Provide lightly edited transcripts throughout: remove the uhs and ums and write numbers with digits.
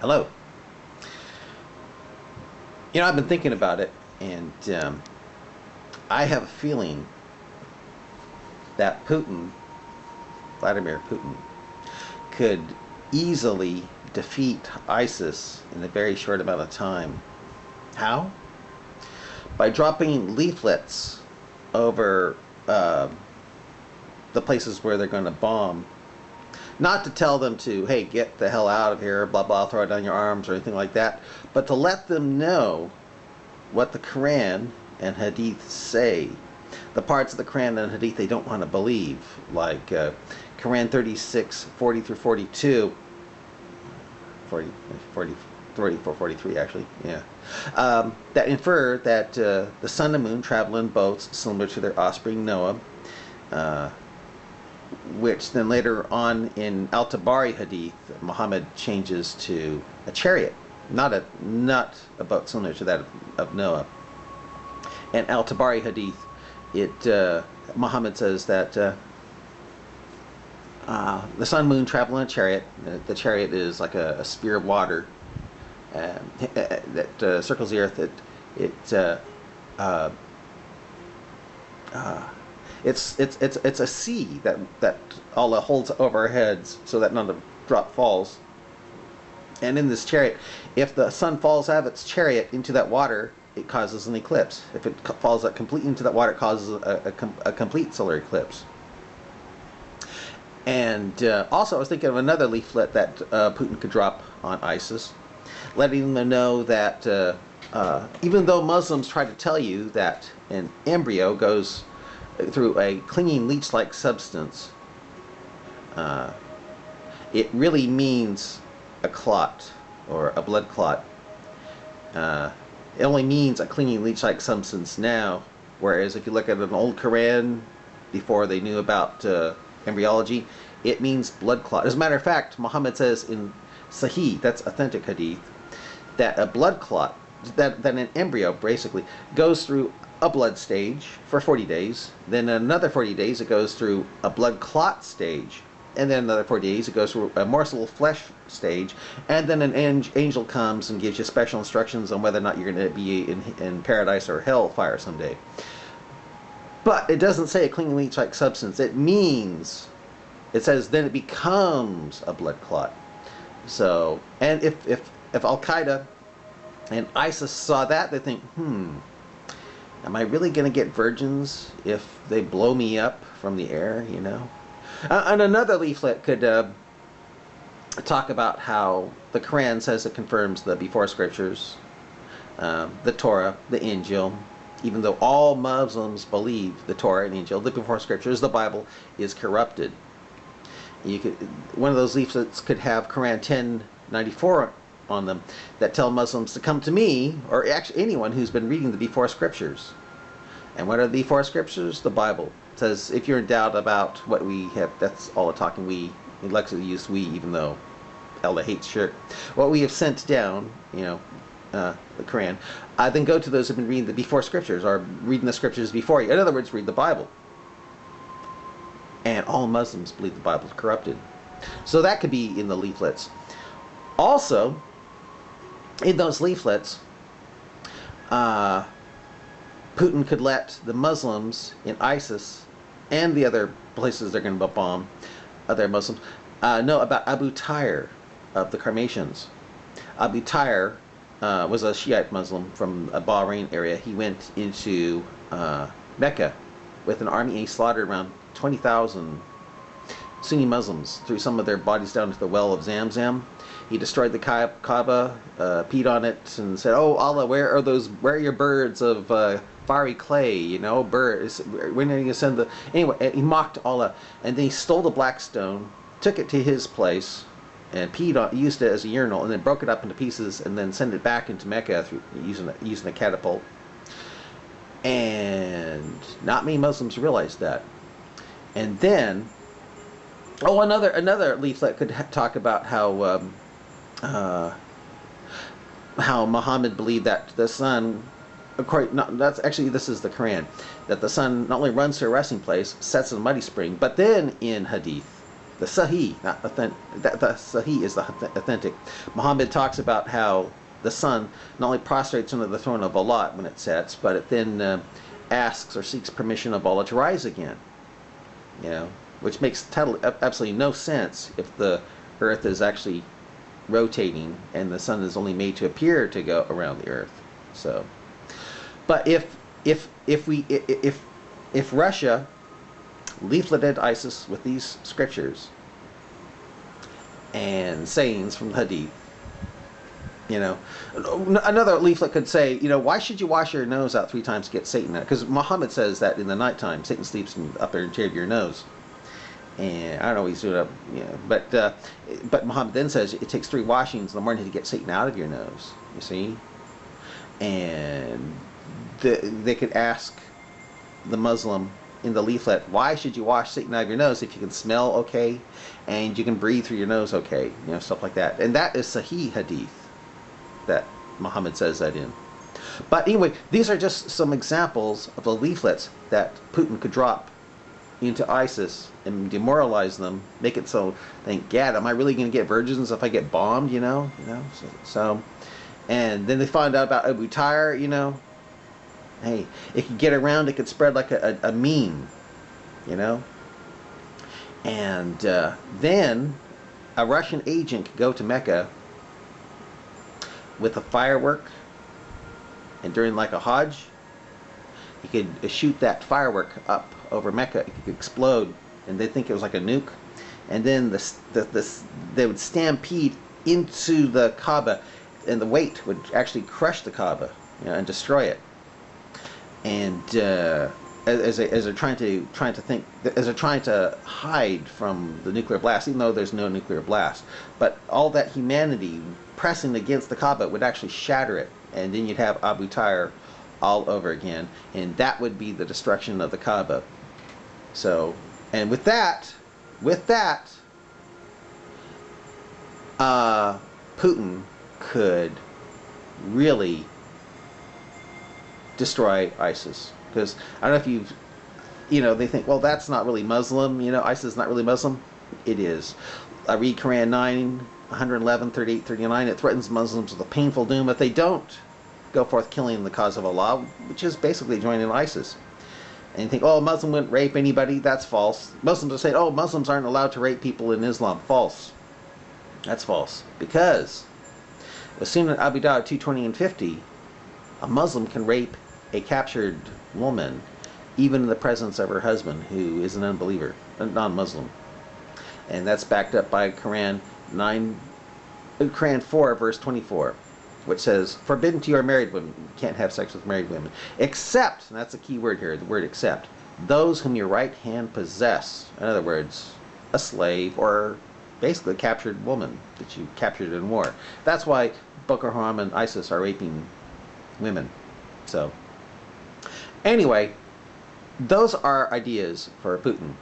Hello. I've been thinking about it, and I have a feeling that Vladimir Putin, could easily defeat ISIS in a very short amount of time. How? By dropping leaflets over the places where they're going to bomb. Not to tell them to, hey, get the hell out of here, blah, blah, throw it down your arms or anything like that, but to let them know what the Quran and Hadith say. The parts of the Quran and Hadith they don't want to believe, like Quran 36, 40 through 42, 34, 43 actually, yeah, that infer that the sun and moon travel in boats similar to their offspring Noah, which then later on in Al-Tabari Hadith, Muhammad changes to a chariot, not a boat similar to that of Noah. And Al-Tabari Hadith, Muhammad says that the sun and moon travel in a chariot. The chariot is like a spear of water that circles the earth. It's a sea that Allah holds over our heads so that none of the drop falls. And in this chariot, if the sun falls out of its chariot into that water, it causes an eclipse. If it falls out completely into that water, it causes a complete solar eclipse. And also, I was thinking of another leaflet that Putin could drop on ISIS, letting them know that even though Muslims try to tell you that an embryo goes through a clinging leech-like substance, it really means a clot or a blood clot. It only means a clinging leech-like substance now, whereas if you look at an old Quran before they knew about embryology, it means blood clot. As a matter of fact, Muhammad says in Sahih, that's authentic hadith, that a blood clot, that an embryo basically goes through a blood stage for 40 days, then another 40 days it goes through a blood clot stage, and then another 40 days it goes through a morsel of flesh stage, and then an angel comes and gives you special instructions on whether or not you're going to be in paradise or hellfire someday. But it doesn't say a clinging leech-like substance. It says then it becomes a blood clot. So, and if Al-Qaeda and ISIS saw that, they think, am I really going to get virgins if they blow me up from the air, And another leaflet could talk about how the Quran says it confirms the before scriptures, the Torah, the Injil, even though all Muslims believe the Torah and Injil, the before scriptures, the Bible, is corrupted. One of those leaflets could have Quran 10:94 on them that tell Muslims to come to me, or actually anyone who's been reading the before scriptures. And what are the before scriptures? The Bible. It says if you're in doubt about what we have, that's all the talking we. He likes to use we, even though Ella hates shirt. What we have sent down, the Quran, then go to those who've been reading the before scriptures, or reading the scriptures before you. In other words, read the Bible. And all Muslims believe the Bible is corrupted. So that could be in the leaflets. Also, in those leaflets, Putin could let the Muslims in ISIS and the other places they're going to bomb, other Muslims, know about Abu Tayyar of the Karmatians. Abu Tayyar was a Shiite Muslim from a Bahrain area. He went into Mecca with an army and he slaughtered around 20,000 Sunni Muslims, threw some of their bodies down into the well of Zamzam. He destroyed the Kaaba, peed on it, and said, "Oh Allah, where are your birds of fiery clay? Birds. When are you gonna send the?" Anyway, he mocked Allah, and then he stole the black stone, took it to his place, and used it as a urinal, and then broke it up into pieces, and then sent it back into Mecca using a catapult. And not many Muslims realized that. And then, another leaflet could talk about how Muhammad believed that the sun, this is the Quran, that the sun not only runs to a resting place, sets in a muddy spring, but then in Hadith, The Sahih, not authentic. The Sahih is the authentic. Muhammad talks about how the sun not only prostrates under the throne of Allah when it sets, but it then asks or seeks permission of Allah to rise again. You know, which makes absolutely no sense if the Earth is actually rotating and the sun is only made to appear to go around the Earth. So, but if Russia leafleted ISIS with these scriptures and sayings from the Hadith, you know, another leaflet could say, you know, why should you wash your nose out 3 times to get Satan out? Because Muhammad says that in the nighttime, Satan sleeps in the upper tier of your nose. And I don't know what he's doing up, you know, but Muhammad then says it takes 3 washings in the morning to get Satan out of your nose. You see, and they could ask the Muslim in the leaflet, why should you wash Satan out of your nose if you can smell okay and you can breathe through your nose okay, you know, stuff like that. And that is Sahih Hadith that Muhammad says that in. But anyway, these are just some examples of the leaflets that Putin could drop into ISIS and demoralize them, make it so think, Gad, am I really going to get virgins if I get bombed? You know. So, and then they find out about Abu Tayr. You know, hey, it could get around, it could spread like a meme. You know, and then a Russian agent could go to Mecca with a firework, and during like a Hajj, he could shoot that firework up over Mecca. It could explode, and they think it was like a nuke. And then they would stampede into the Kaaba, and the weight would actually crush the Kaaba, you know, and destroy it. And as they're trying to hide from the nuclear blast, even though there's no nuclear blast, but all that humanity pressing against the Kaaba would actually shatter it, and then you'd have Abu Tayr all over again, and that would be the destruction of the Kaaba. So, and with that, Putin could really destroy ISIS. Because I don't know if you know, they think, well, that's not really Muslim. You know, ISIS is not really Muslim. It is. I read Quran 9, 111, 38, 39. It threatens Muslims with a painful doom if they don't go forth killing the cause of Allah, which is basically joining ISIS. And you think, oh, a Muslim wouldn't rape anybody. That's false. Muslims are saying, oh, Muslims aren't allowed to rape people in Islam. False. That's false. Because as soon as Abu Dawud 220 and 50, a Muslim can rape a captured woman, even in the presence of her husband, who is an unbeliever, a non-Muslim. And that's backed up by Quran 4, verse 24. Which says, forbidden to your married women. You can't have sex with married women. Except, and that's the key word here, the word except, those whom your right hand possess. In other words, a slave or basically a captured woman that you captured in war. That's why Boko Haram and ISIS are raping women. So, anyway, those are ideas for Putin.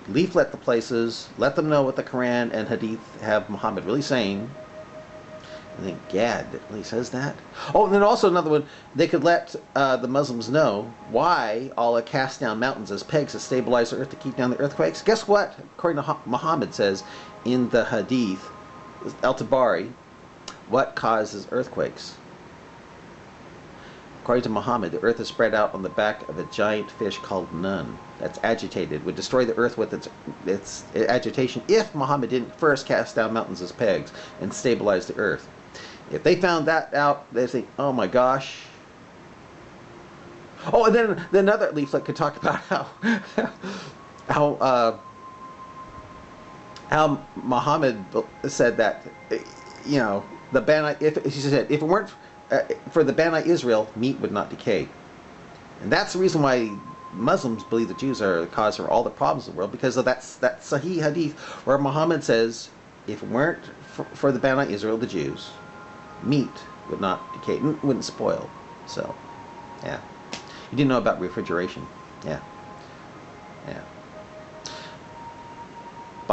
Leaflet the places, let them know what the Quran and Hadith have Muhammad really saying. I think, Gad, that really says that? Oh, and then also another one, they could let the Muslims know why Allah cast down mountains as pegs to stabilize the earth to keep down the earthquakes. Guess what? According to Muhammad says in the Hadith, Al-Tabari, what causes earthquakes? According to Muhammad, the earth is spread out on the back of a giant fish called Nun that's agitated, would destroy the earth with its agitation if Muhammad didn't first cast down mountains as pegs and stabilize the earth. If they found that out, they think, oh my gosh. Oh, and then another leaflet could talk about how Muhammad said that, you know, the Bani, he said, if it weren't for the Bani Israel, meat would not decay. And that's the reason why Muslims believe the Jews are the cause for all the problems in the world, because of that Sahih Hadith where Muhammad says, if it weren't for the Bani Israel, the Jews, meat would not decay, wouldn't spoil. So, yeah. You didn't know about refrigeration. Yeah. Yeah.